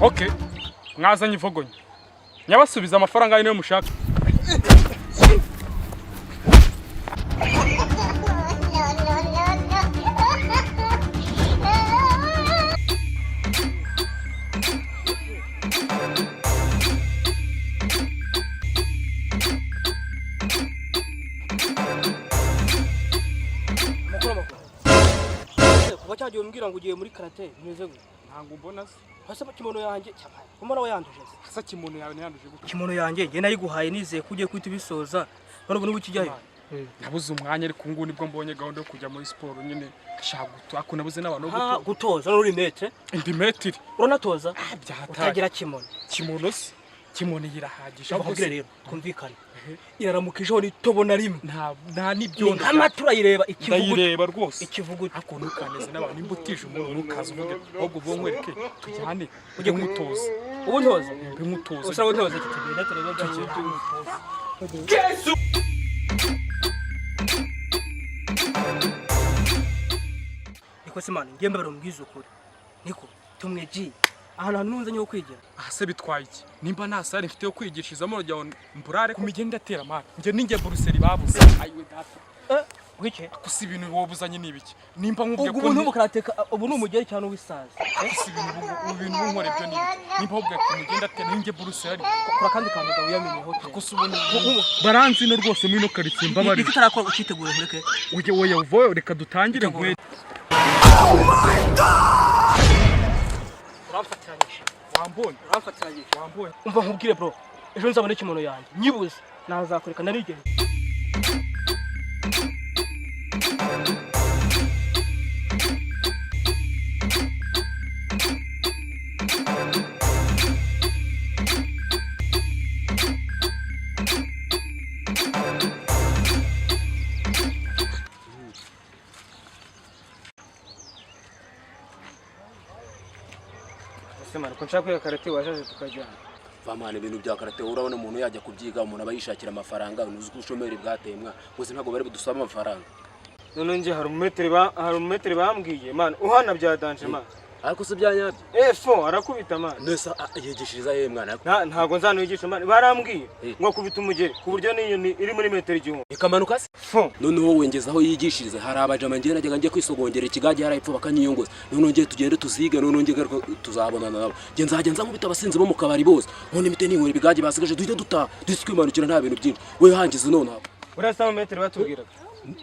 Okay, mwazanye ivogonye. Nyabasubiza amafaranga y'ino mushaka. Wachaje umbwira ngo ugiye muri karate neze gute? Ntango mbona se. Hasa kimono yanjye cyamaye. Umara wayanduje se. Hasa kimono yawe yanduje gute? Kimono yanjye nge nayiguhaye nizeye kugiye kwita bisoza. None ubu n'ubukijyayo. Nabuze umwanya ariko ngo nibwo mbonye gahunda yo kujya muri sport nyine shagutu ako nabuze n'abantu gutoza. Gutoza n'uri metre. Indi metri. Uranatoza? Byahataye. Utagira kimono. Kimono se. Kimono yirahagisha bakubwira rero kumvikana. Iramukijeho nitobona rimwe. Nta nibyo amatura yireba ikivugu. Ndayireba rwose. Ikivugu ako nukaneze n'abantu imbutije umuntu nukaza uvuge ahubwo bonkwereke tujyane ujye mutoza. Ubu ntoza? Mbe mutoza. Usaba ntoza kitugenda turebe byanjye. Yesu. Niko se mani ngembe barumbwiza ukuri. Niko tumweji. Aha nunze nyo kwigira. Ahase bitwaye iki? Nimba nta sare mfite yo kwigishizamo ryo mburare ku migenda atera mara. Nje ninge Brussels babuze. Ayiwe data. Wike? Akusi ibintu wobuzanye nibiki? Nimba nkubye ko ubu numukarateka ubu numugere cyane wisaza. Akusi ibintu nkore byo nibiki? Nimba nkubye ko mugenda atera ninge Brussels. Kora kandi kanduga uyamenye hotel. Akusi ubone baranzi no rwose muri no karitsiye mbabari. Iki tarakora ucitegura nkureke. Uje wowe uvoye reka dutangire nkwe. Oh my god! Uramfatiranyije. Wambonye. Uramfatiranyije. Wambonye. Umva nkubwire bro. Ejo nzabone kimono yanjye. Nyibuze. Nazakureka narigeye. Semana ko nshaka karate washaje tukajyana. Vamana ibintu bya karate urabona umuntu yajya kubyiga umuntu abayishakira amafaranga unuzi kushomera bwatemwa bose ntago bari budusaba amafaranga. None nje hari umumetri bambwiye man uhana bya danje man. Ariko se byanyabye. Fo arakubita man. Nesa yigishiriza ye mwana. Ntago nzanigisha man barambwiye ngo kubita umugere ku buryo n'inyoni iri muri metero 100. Ikamanuka se? Fo. None wowe ngezaho yigishiriza hari abajama ngera najyaga njye kwisogongera ikigage yarayipfa bakanyiyongoza. None ngiye tugende tuziga none ngiye tuzabonana nabo. Nge nzajya nza nkubita abasinzi bo mu kabari bose. None mite n'inkore ibigage basigaje duhite dutwimanukira nta bintu byinshi. We hangize none abo. Urasa mu metero batubwiraga.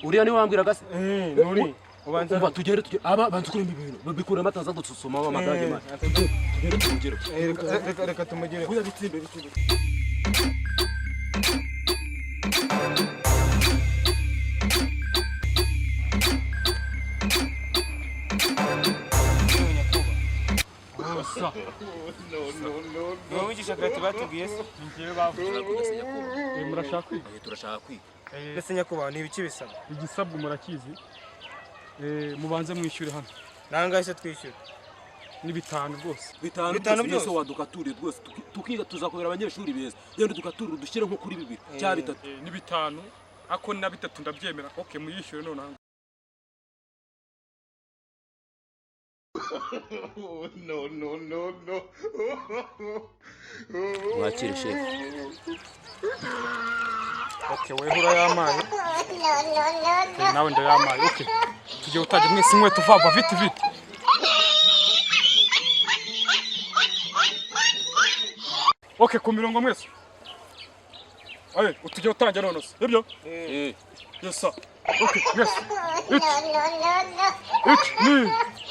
Uriya ni wambwiraga se? Nuri. Ubanza tugere aba banze kuri ibintu bikura mataza gusoma amagage man. Tugere tumugere. Reka tumugere. Kuya bitsimbe. No wigisha karate batubwiye se. Ngiye bavuze kugese yakuba. Murashaka kwiga? Turashaka kwiga. Ese nyakuba ni ibiki bisaba? Igisabwa murakizi. Mubanze mwishyure hano. Nanga ise twishyura. Ni 5 rwose. 5 byose wadukaturire rwose tukiga tuzakorera abanyeshuri beza. Yendo dukaturira dushyire nko kuri 2 cyangwa 3. Ni 5 ako na 3 ndabyemera. Okay muyishyure none hanga. No. Mwakire chef. Okay we hura yamaye. Nawe ndayamaye. Okay. Tujye utaje mwese inkweto vava vite. Okay ku mirongo mwese. Aye utujye utangira none se. Ibyo? Yes sir. Okay yes. Ni.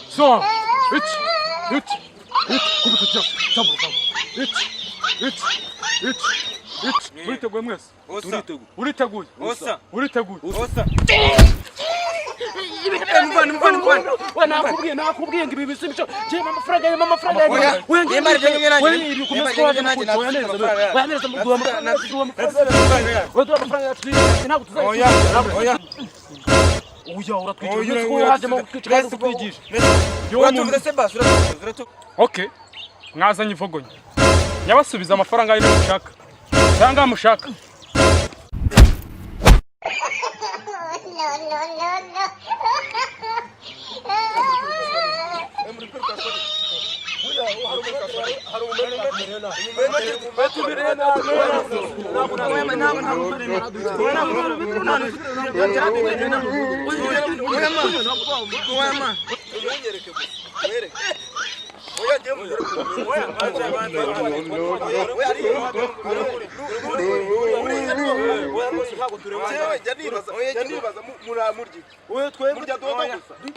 So. Kubita cyabo. Uriteguye mwese? Uriteguye? Osa. Mvana nakubwiye ngo ibi bisibisho je amafaranga Okay. Mwazanye ivogonye. Nyabasubiza amafaranga y'ino mushaka. Cyangwa mushaka.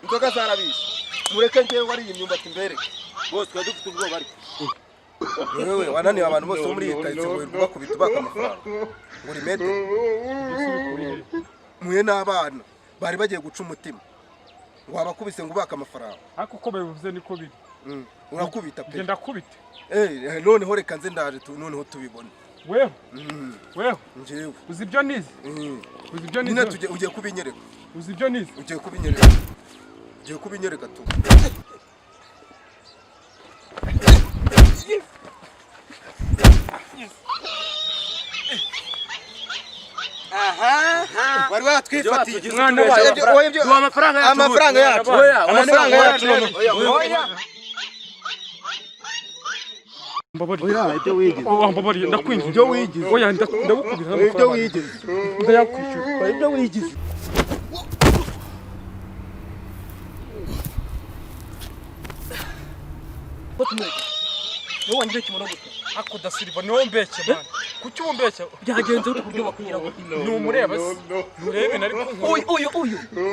inzoga zarabishe mureke njyewe wariye imyumbati mbere bose twari dufite ubwoba ariko wewe wananiwe abantu bose bo muri iyi karitsiye ngo wirirwa bakubita ubaka amafaranga ngo uri metero mwe n'abana bari bagiye guca umutima ngo wabakubise ngo ubaka amafaranga ariko uko babivuze niko biri urakubita pe genda kubite noneho reka nze ndaje noneho tubibone weho njyewe uzi ibyo nize uzi ibyo nize nyine ugiye kubinyereka uzi ibyo nize ugiye kubinyereka tu wari watwifatiye mwana wacu amafaranga yacu Mbabariye ibyo wigize mbabariye ndakwinjira ibyo wigize oya ndagukubira ibyo wigize ndayakwishyura ibyo wigize Niwe wangire kimono gute? ako dasiriva niwo mbeke man kuki umbeke Byagenze ute kuryo bakugira ngo ni umureba nurebe nari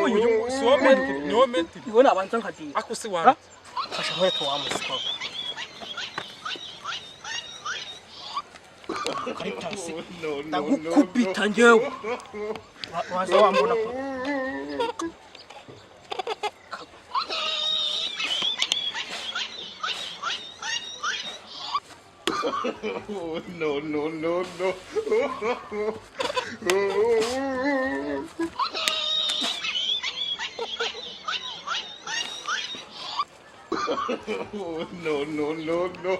uyu si wo menti niwo menti iwe nabanza nkadiye. ako si wa Fasha nkweto wa musiko. Karitasi. Ndagukubita njyewe. Waza wambona ko. No. No.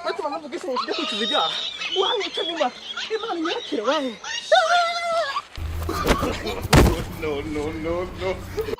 Wetu mama gese nshije kwicuza ibyaha. Wanyica nyuma. Imana yakira wahe. No.